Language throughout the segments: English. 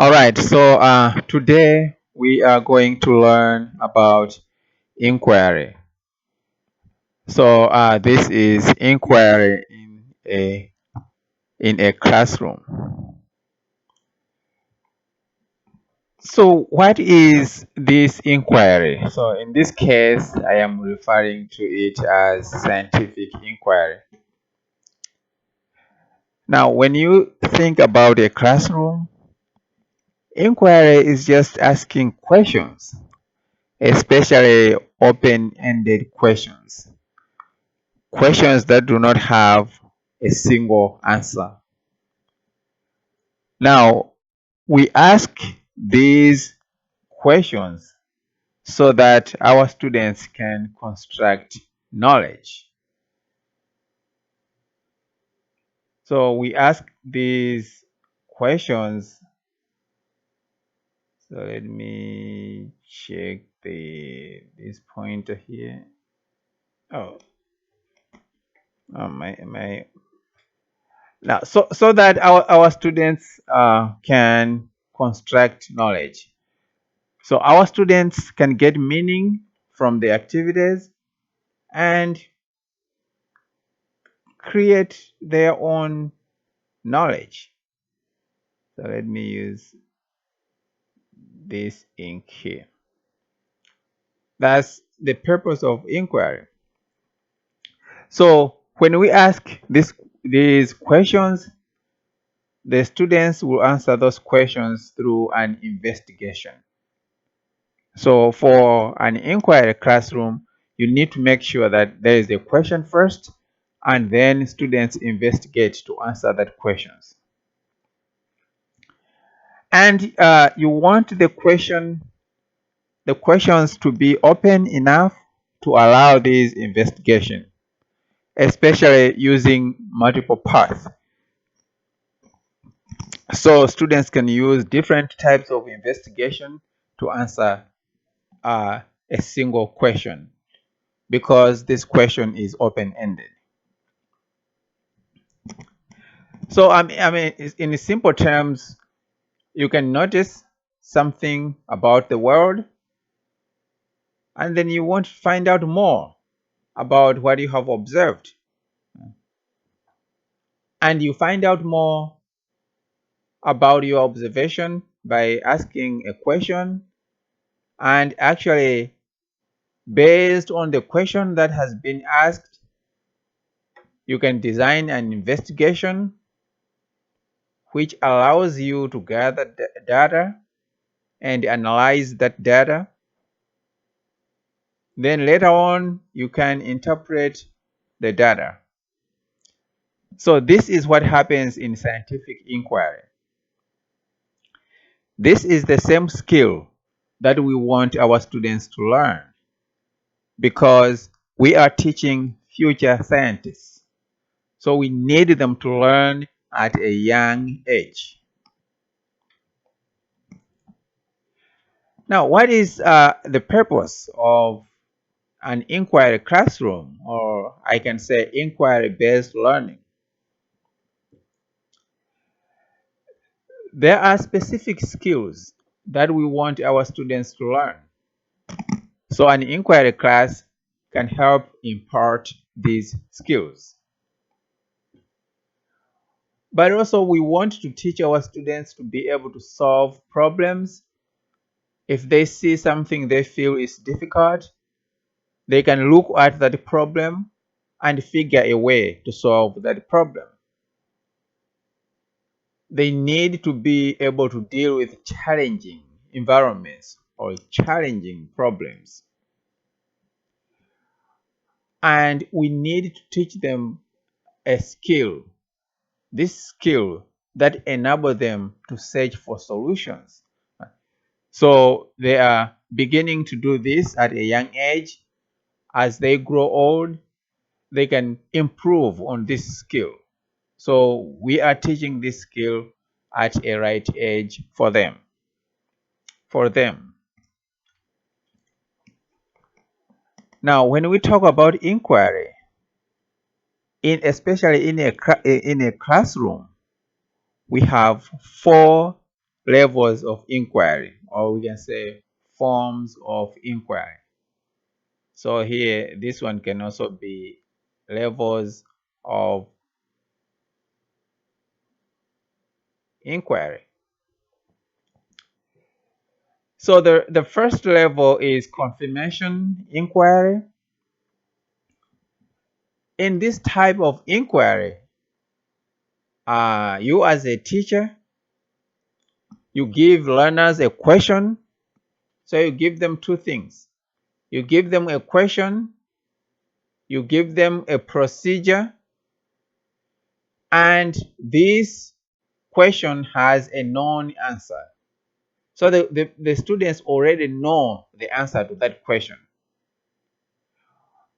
All right, so today we are going to learn about inquiry. So this is inquiry in a classroom. So what is this inquiry? So in this case, I am referring to it as scientific inquiry. Now, when you think about a classroom, inquiry is just asking questions, especially open-ended questions. Questions that do not have a single answer. Now, we ask these questions so that our students can construct knowledge. So we ask these questions. So let me check this pointer here. Oh, my now so that our students can construct knowledge. So our students can get meaning from the activities and create their own knowledge. So let me use this ink here. That's the purpose of inquiry. So when we ask these questions, the students will answer those questions through an investigation. So for an inquiry classroom, you need to make sure that there is a question first, and then students investigate to answer that questions. And you want the questions to be open enough to allow this investigation, especially using multiple paths. So students can use different types of investigation to answer a single question because this question is open-ended. So I mean, in simple terms, you can notice something about the world, and then you want to find out more about what you have observed. And you find out more about your observation by asking a question, and actually, based on the question that has been asked, you can design an investigation which allows you to gather data and analyze that data. Then later on, you can interpret the data. So this is what happens in scientific inquiry. This is the same skill that we want our students to learn because we are teaching future scientists. So we need them to learn at a young age. Now, what is the purpose of an inquiry classroom, or I can say inquiry-based learning? There are specific skills that we want our students to learn. So an inquiry class can help impart these skills. But also we want to teach our students to be able to solve problems. If they see something they feel is difficult, they can look at that problem and figure a way to solve that problem. They need to be able to deal with challenging environments or challenging problems. And we need to teach them a skill, this skill that enables them to search for solutions. So they are beginning to do this at a young age. As they grow old, they can improve on this skill. So we are teaching this skill at a right age for them. Now, when we talk about inquiry, especially in a classroom, we have four levels of inquiry, or we can say forms of inquiry. So here, this one can also be levels of inquiry. So the first level is confirmation inquiry. In this type of inquiry, you as a teacher, you give learners a question. So you give them two things. You give them a question, you give them a procedure, and this question has a known answer. So the students already know the answer to that question.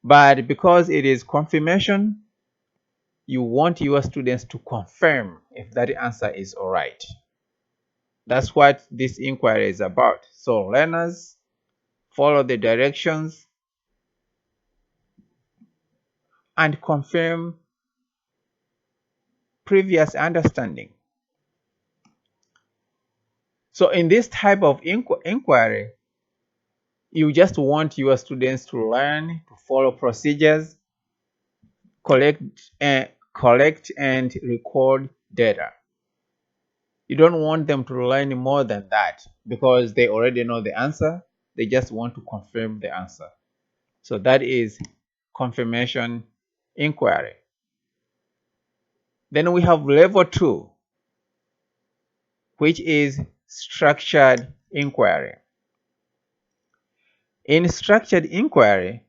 But because it is confirmation, you want your students to confirm if that answer is all right. That's what this inquiry is about. So learners follow the directions and confirm previous understanding. So in this type of inquiry, you just want your students to learn to follow procedures, collect and record data. You don't want them to learn more than that because they already know the answer. They just want to confirm the answer. So that is confirmation inquiry. Then we have level 2, which is structured inquiry. In structured inquiry,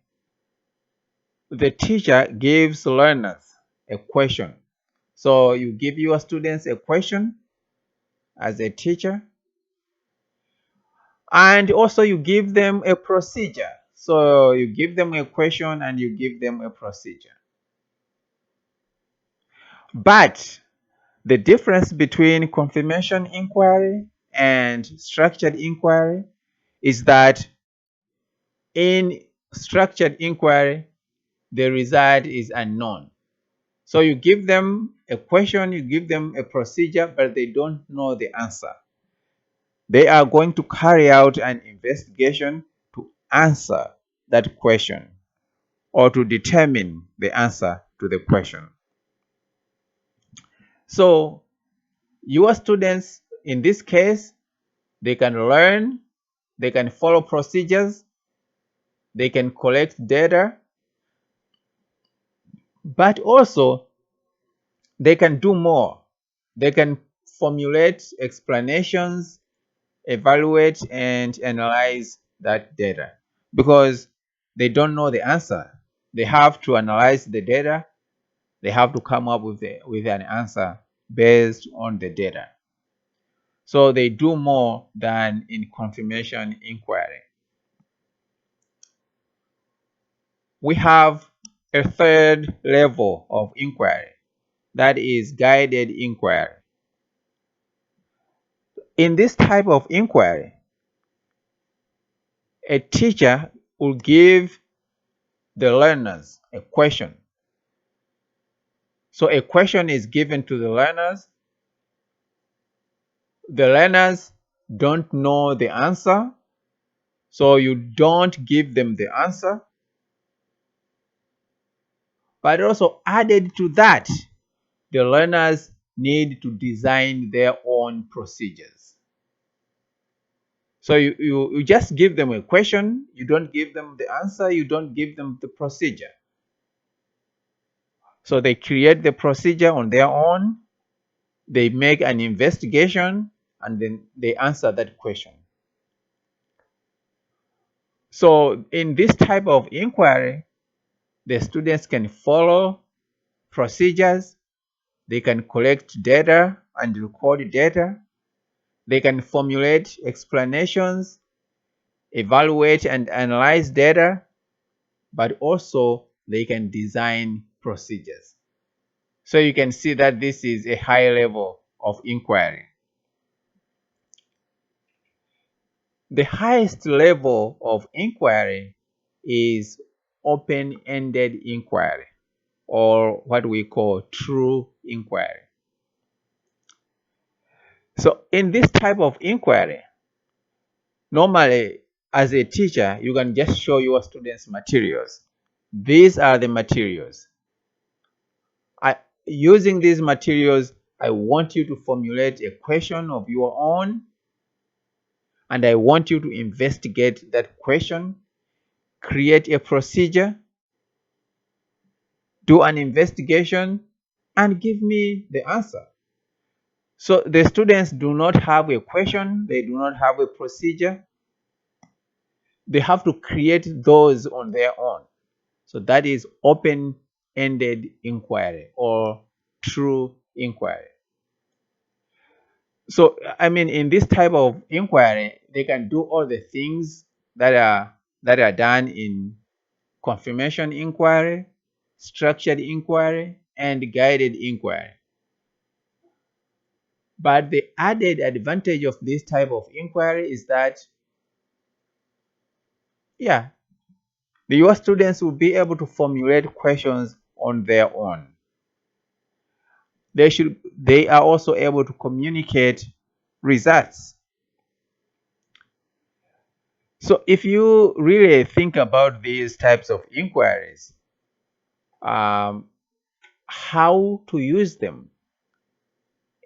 the teacher gives learners a question. So you give your students a question as a teacher, and also you give them a procedure. So you give them a question and you give them a procedure. But the difference between confirmation inquiry and structured inquiry is that in structured inquiry, the result is unknown. So you give them a question, you give them a procedure, but they don't know the answer. They are going to carry out an investigation to answer that question or to determine the answer to the question. So your students, in this case, they can learn, they can follow procedures, they can collect data, but also they can do more. They can formulate explanations, evaluate and analyze that data because they don't know the answer. They have to analyze the data. They have to come up with an answer based on the data. So they do more than in confirmation inquiry. We have a third level of inquiry, that is guided inquiry. In this type of inquiry, a teacher will give the learners a question. So a question is given to the learners. The learners don't know the answer, so you don't give them the answer. But also added to that, the learners need to design their own procedures. So you just give them a question, you don't give them the answer, you don't give them the procedure. So they create the procedure on their own, they make an investigation, and then they answer that question. So in this type of inquiry, the students can follow procedures, they can collect data and record data, they can formulate explanations, evaluate and analyze data, but also they can design procedures. So you can see that this is a high level of inquiry. The highest level of inquiry is open-ended inquiry, or what we call true inquiry. So in this type of inquiry, normally as a teacher, you can just show your students materials. These are the materials. Using these materials, I want you to formulate a question of your own, and I want you to investigate that question, create a procedure, do an investigation, and give me the answer. So the students do not have a question, they do not have a procedure. They have to create those on their own. So that is open-ended inquiry or true inquiry. So I mean, in this type of inquiry, they can do all the things that are done in confirmation inquiry, structured inquiry, and guided inquiry. But the added advantage of this type of inquiry is that, yeah, your students will be able to formulate questions on their own. They are also able to communicate results. So if you really think about these types of inquiries, um, how to use them,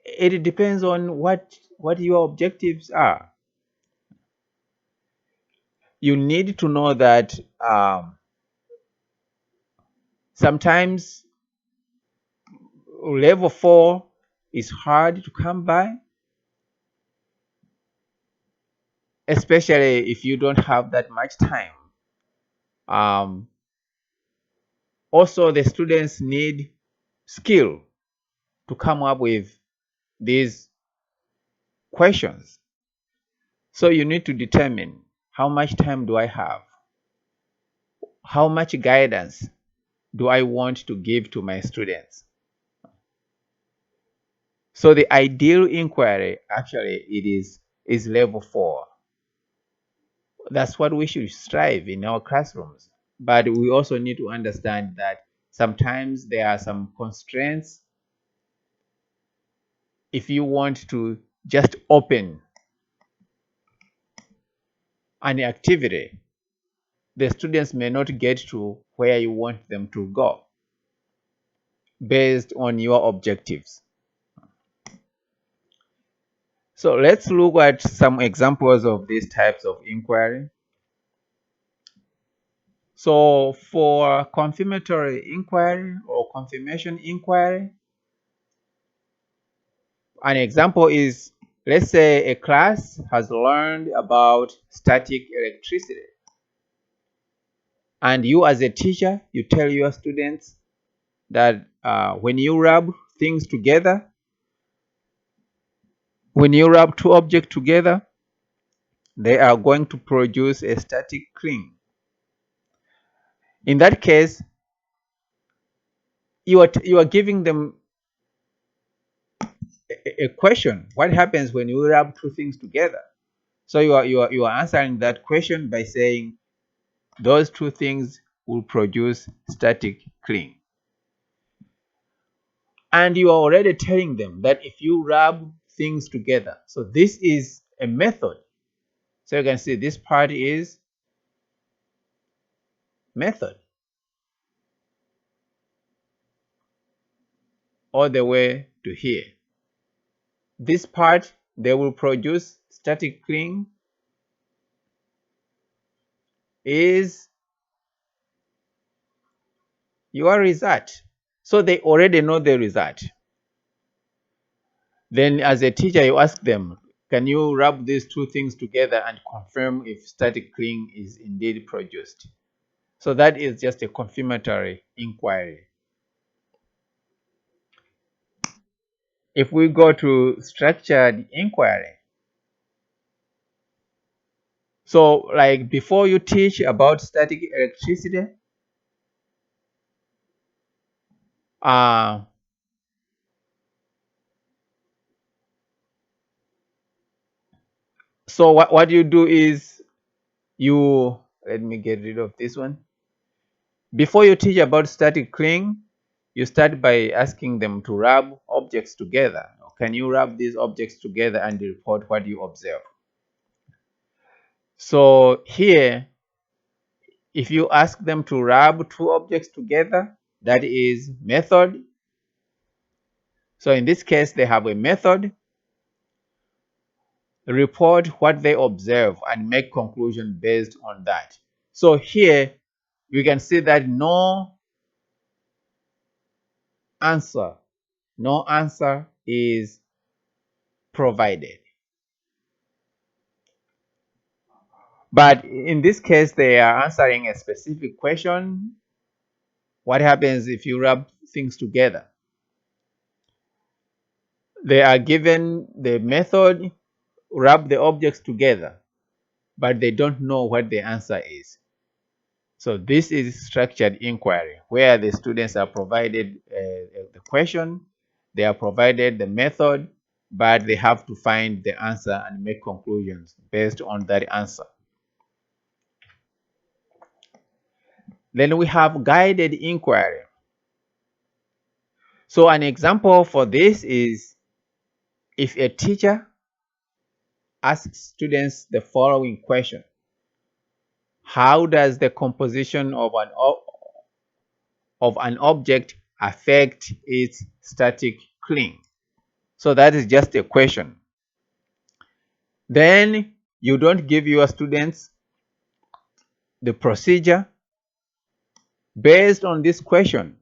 it depends on what your objectives are. You need to know that sometimes level 4 is hard to come by, especially if you don't have that much time. Also, the students need skill to come up with these questions. So you need to determine, how much time do I have? How much guidance do I want to give to my students? So the ideal inquiry, actually, is level 4. That's what we should strive in our classrooms. But we also need to understand that sometimes there are some constraints. If you want to just open an activity, the students may not get to where you want them to go based on your objectives. So let's look at some examples of these types of inquiry. So for confirmatory inquiry or confirmation inquiry, an example is, let's say a class has learned about static electricity, and you as a teacher, you tell your students that when you rub things together, when you rub two objects together, they are going to produce a static cling. In that case, you are giving them a question: what happens when you rub two things together? So you are answering that question by saying those two things will produce static cling. And you are already telling them that if you rub things together, so this is a method. So you can see this part is method all the way to here. This part, they will produce static cling, is your result. So they already know the result. Then as a teacher, you ask them, can you rub these two things together and confirm if static cling is indeed produced? So that is just a confirmatory inquiry. If we go to structured inquiry, so like before you teach about static electricity, so what you do is, let me get rid of this one. Before you teach about static cling, you start by asking them to rub objects together. can you rub these objects together and report what you observe? So here, if you ask them to rub two objects together, that is method. So in this case, they have a method, report what they observe and make conclusion based on that. So here you can see that no answer is provided. But in this case, they are answering a specific question. What happens if you rub things together? They are given the method, rub the objects together, but they don't know what the answer is. So this is structured inquiry, where the students are provided the question, they are provided the method, but they have to find the answer and make conclusions based on that answer. Then we have guided inquiry. So an example for this is if a teacher asks students the following question: how does the composition of an object affect its static cling? So that is just a question. Then you don't give your students the procedure. Based on this question,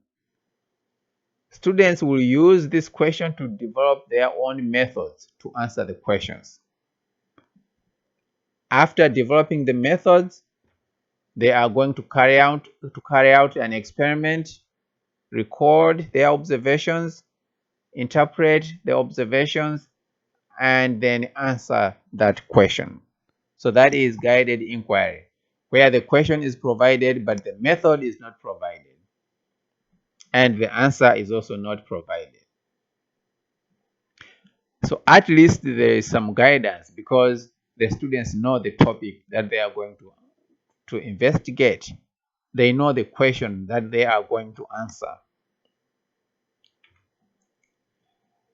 students will use this question to develop their own methods to answer the questions. After developing the methods, they are going to carry out an experiment, record their observations, interpret the observations, and then answer that question. So that is guided inquiry, where the question is provided but the method is not provided and the answer is also not provided. So at least there is some guidance because the students know the topic that they are going to investigate. They know the question that they are going to answer.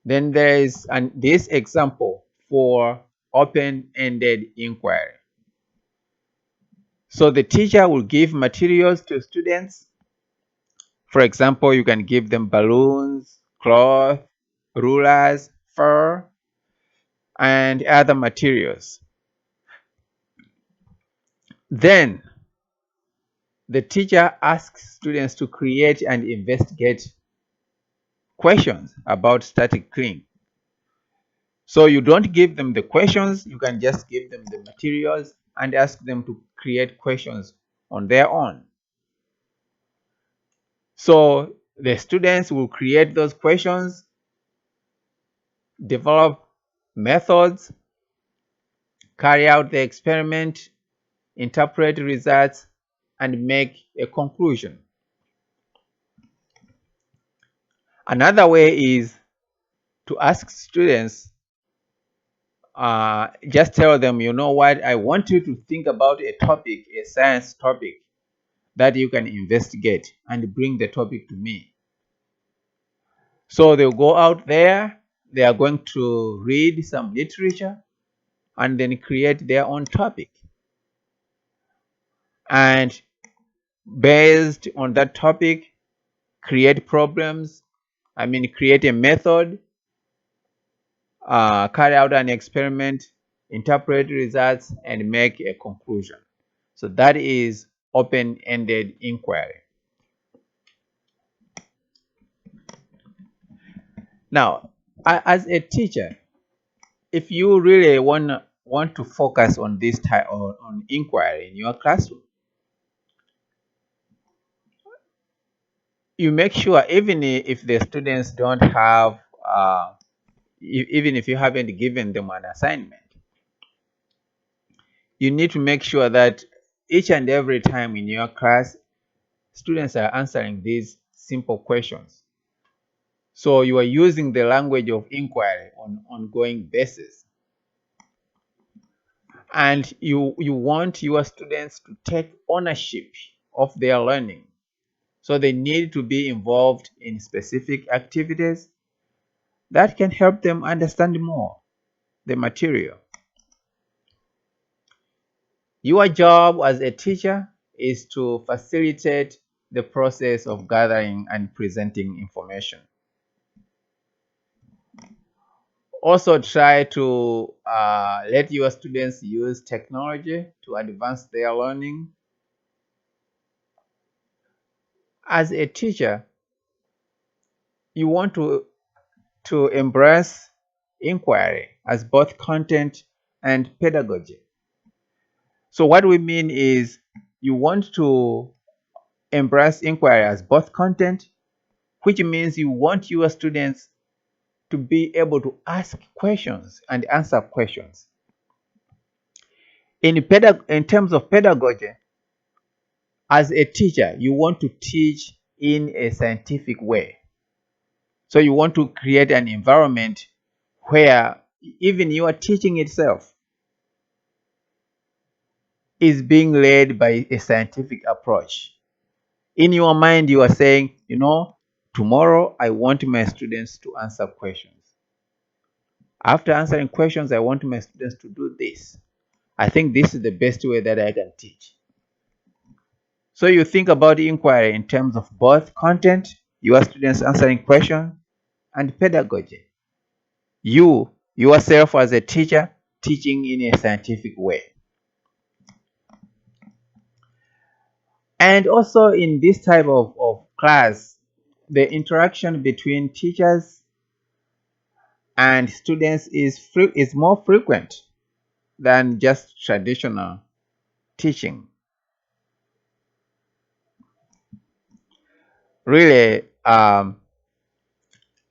Then there is this example for open-ended inquiry. So the teacher will give materials to students. For example, you can give them balloons, cloth, rulers, fur, and other materials. Then the teacher asks students to create and investigate questions about static cling. So you don't give them the questions, you can just give them the materials and ask them to create questions on their own. So the students will create those questions, develop methods, carry out the experiment, interpret results, and make a conclusion. Another way is to ask students, just tell them, you know what, I want you to think about a topic, a science topic that you can investigate and bring the topic to me. So they'll go out there, they are going to read some literature and then create their own topic. And based on that topic, create problems, create a method, carry out an experiment, interpret results, and make a conclusion. So that is open-ended inquiry. Now, as a teacher, if you really want to focus on this type on inquiry in your classroom, you make sure even if the students don't have, even if you haven't given them an assignment, you need to make sure that each and every time in your class, students are answering these simple questions. So you are using the language of inquiry on an ongoing basis. And you want your students to take ownership of their learning. So they need to be involved in specific activities that can help them understand more the material. Your job as a teacher is to facilitate the process of gathering and presenting information. Also, try to let your students use technology to advance their learning. As a teacher, you want to embrace inquiry as both content and pedagogy. So, what we mean is you want to embrace inquiry as both content, which means you want your students to be able to ask questions and answer questions. In terms of pedagogy, as a teacher, you want to teach in a scientific way. So you want to create an environment where even your teaching itself is being led by a scientific approach. In your mind, you are saying, tomorrow I want my students to answer questions. After answering questions, I want my students to do this. I think this is the best way that I can teach. So you think about inquiry in terms of both content, your students answering questions, and pedagogy. You, yourself as a teacher, teaching in a scientific way. And also in this type of class, the interaction between teachers and students is more frequent than just traditional teaching. Really,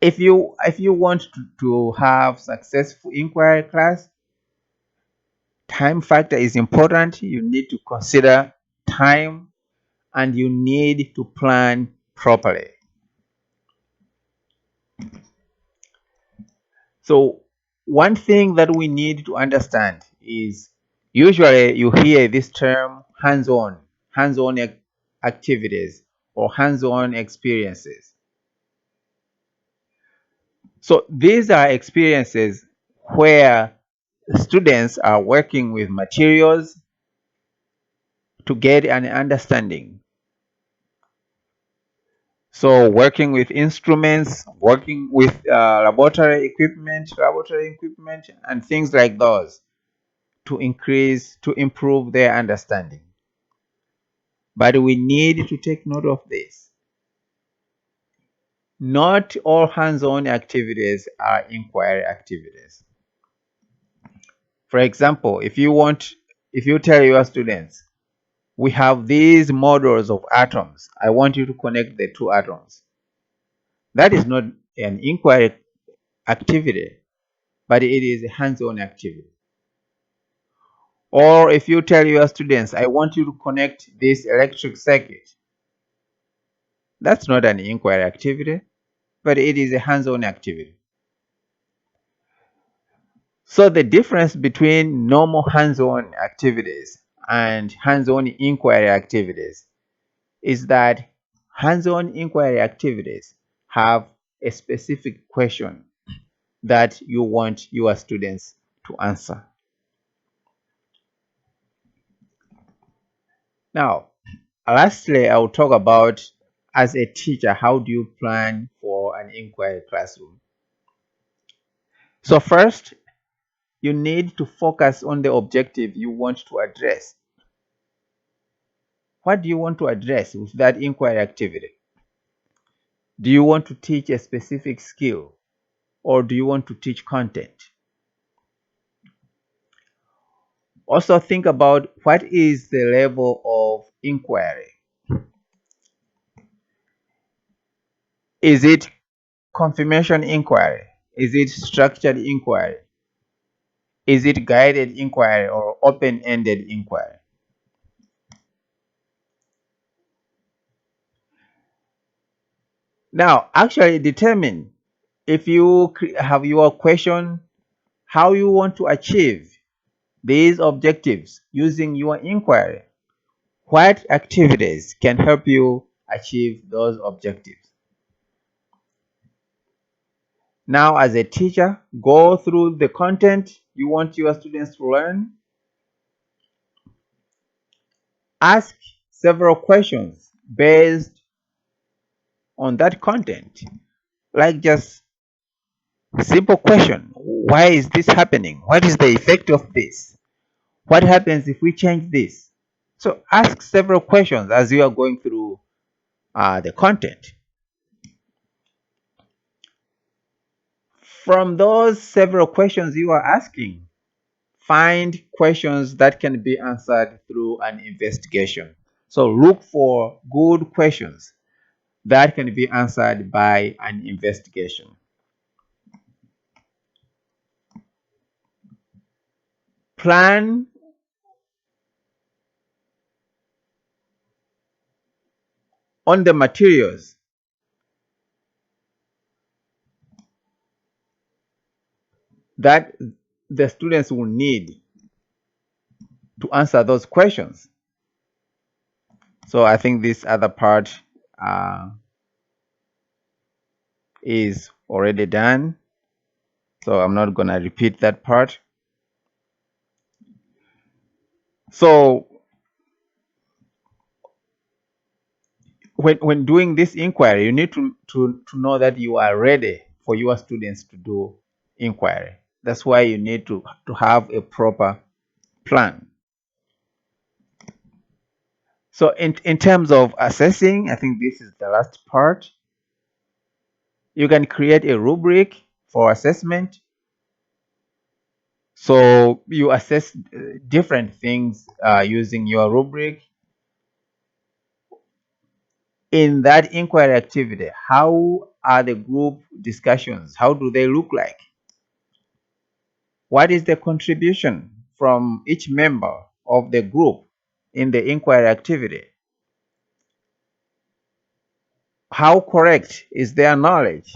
if you want to have successful inquiry class, time factor is important. You need to consider time and you need to plan properly. So one thing that we need to understand is usually you hear this term hands-on activities or hands-on experiences. So these are experiences where students are working with materials to get an understanding. So working with instruments, working with laboratory equipment, and things like those to improve their understanding. But we need to take note of this. Not all hands-on activities are inquiry activities. For example, if you tell your students, we have these models of atoms, I want you to connect the two atoms. That is not an inquiry activity, but it is a hands-on activity. Or if you tell your students, I want you to connect this electric circuit, that's not an inquiry activity, but it is a hands-on activity. So the difference between normal hands-on activities and hands-on inquiry activities is that hands-on inquiry activities have a specific question that you want your students to answer. Now, lastly, I will talk about, as a teacher, how do you plan for an inquiry classroom? So first, you need to focus on the objective you want to address. What do you want to address with that inquiry activity? Do you want to teach a specific skill or do you want to teach content? Also think about what is the level of inquiry. Is it confirmation inquiry? Is it structured inquiry? Is it guided inquiry or open-ended inquiry? Now, actually determine, if you have your question, how you want to achieve these objectives using your inquiry. What activities can help you achieve those objectives? Now, as a teacher, go through the content you want your students to learn. Ask several questions based on that content. Like just simple question. Why is this happening? What is the effect of this? What happens if we change this? So ask several questions as you are going through the content. From those several questions you are asking, find questions that can be answered through an investigation. So look for good questions that can be answered by an investigation. Plan on the materials that the students will need to answer those questions. So I think this other part is already done. So I'm not going to repeat that part. So when doing this inquiry, you need to know that you are ready for your students to do inquiry. That's why you need to have a proper plan. So in terms of assessing, I think this is the last part. You can create a rubric for assessment. So you assess different things using your rubric. In that inquiry activity, how are the group discussions? How do they look like? What is the contribution from each member of the group in the inquiry activity? How correct is their knowledge?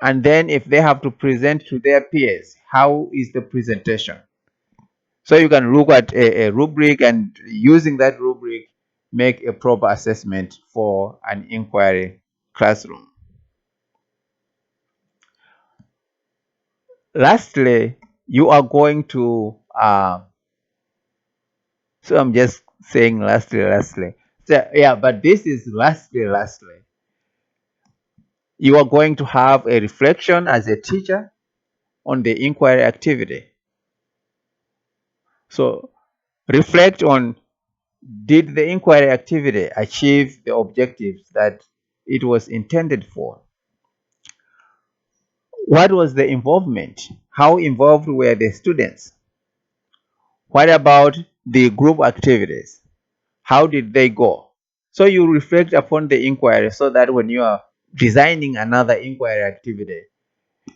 And then if they have to present to their peers, how is the presentation? So you can look at a rubric, and using that rubric, make a proper assessment for an inquiry classroom. Lastly, you are going to, so I'm just saying lastly. So, yeah, but this is lastly. You are going to have a reflection as a teacher on the inquiry activity. So reflect on, did the inquiry activity achieve the objectives that it was intended for? What was the involvement? How involved were the students? What about the group activities? How did they go? So you reflect upon the inquiry so that when you are designing another inquiry activity,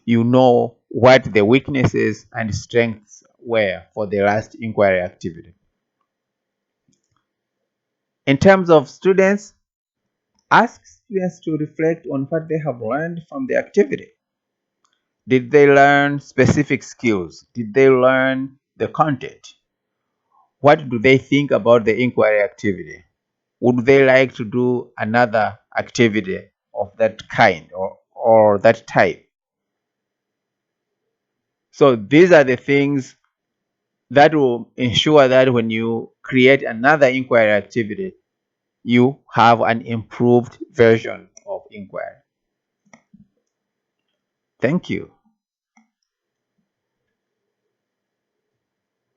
you know what the weaknesses and strengths were for the last inquiry activity. In terms of students, ask students to reflect on what they have learned from the activity. Did they learn specific skills? Did they learn the content? What do they think about the inquiry activity? Would they like to do another activity of that kind or that type? So these are the things that will ensure that when you create another inquiry activity, you have an improved version of inquiry. Thank you.